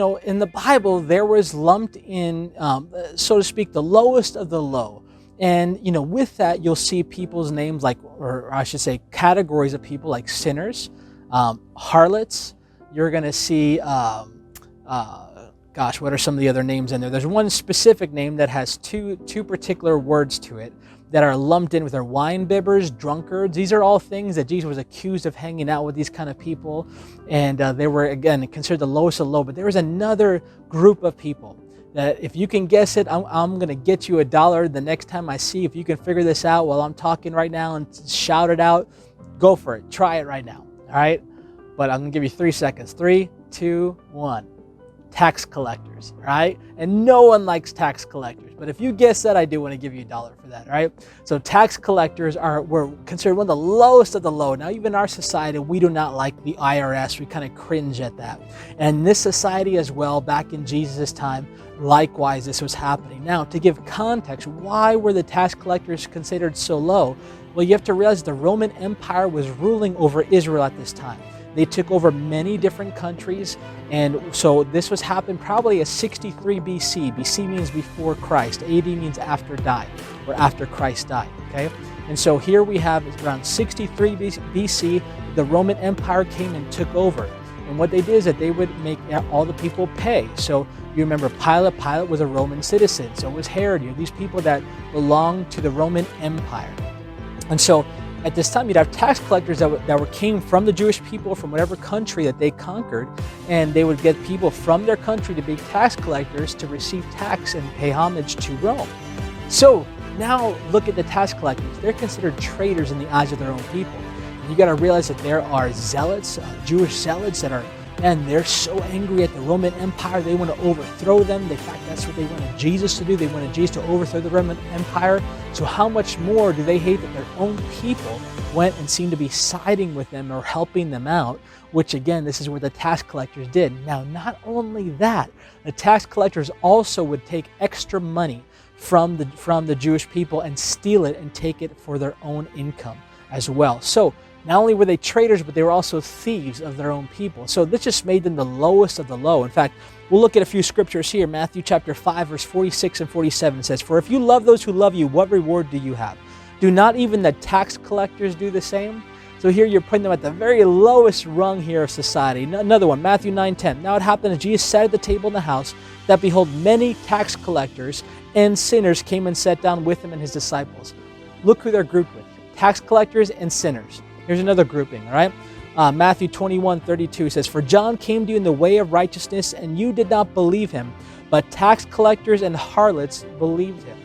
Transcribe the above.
in the Bible, there was lumped in, so to speak, the lowest of the low. And, with that, you'll see people's names like, or I should say, categories of people like sinners, harlots. You're going to see, what are some of the other names in there? There's one specific name that has two particular words to it that are lumped in with their wine bibbers, drunkards. These are all things that Jesus was accused of hanging out with these kind of people. And they were, again, considered the lowest of low. But there was another group of people that if you can guess it, I'm going to get you $1 the next time I see. If you can figure this out while I'm talking right now and shout it out, go for it. Try it right now. All right? But I'm going to give you 3 seconds. 3, 2, 1. Tax collectors, right? And no one likes tax collectors. But if you guess that, I do want to give you $1 for that, right? So tax collectors were considered one of the lowest of the low. Now, even in our society, we do not like the IRS. We kind of cringe at that. And this society as well, back in Jesus' time, likewise, this was happening. Now, to give context, why were the tax collectors considered so low? Well, you have to realize the Roman Empire was ruling over Israel at this time. They took over many different countries, and so this was happened probably as 63 BC. BC means before Christ. AD means after died, or after Christ died, okay? And so here we have around 63 BC, the Roman Empire came and took over. And what they did is that they would make all the people pay. So you remember Pilate. Pilate was a Roman citizen. So was Herod. These people that belonged to the Roman Empire. And so at this time, you'd have tax collectors that came from the Jewish people from whatever country that they conquered, and they would get people from their country to be tax collectors to receive tax and pay homage to Rome. So now look at the tax collectors. They're considered traitors in the eyes of their own people. And you got to realize that there are zealots, Jewish zealots that are, and they're so angry at the Roman Empire, they want to overthrow them. In fact, that's what they wanted Jesus to do. They wanted Jesus to overthrow the Roman Empire. So how much more do they hate that their own people went and seemed to be siding with them or helping them out, which again, this is what the tax collectors did. Now, not only that, the tax collectors also would take extra money from the Jewish people and steal it and take it for their own income as well. So not only were they traitors, but they were also thieves of their own people. So this just made them the lowest of the low. In fact, we'll look at a few scriptures here. Matthew chapter 5, verse 46 and 47 says, "For if you love those who love you, what reward do you have? Do not even the tax collectors do the same?" So here you're putting them at the very lowest rung here of society. Another one, Matthew 9:10. "Now it happened as Jesus sat at the table in the house, that behold, many tax collectors and sinners came and sat down with him and his disciples." Look who they're grouped with. Tax collectors and sinners. Here's another grouping, all right? Matthew 21:32 says, "For John came to you in the way of righteousness, and you did not believe him, but tax collectors and harlots believed him."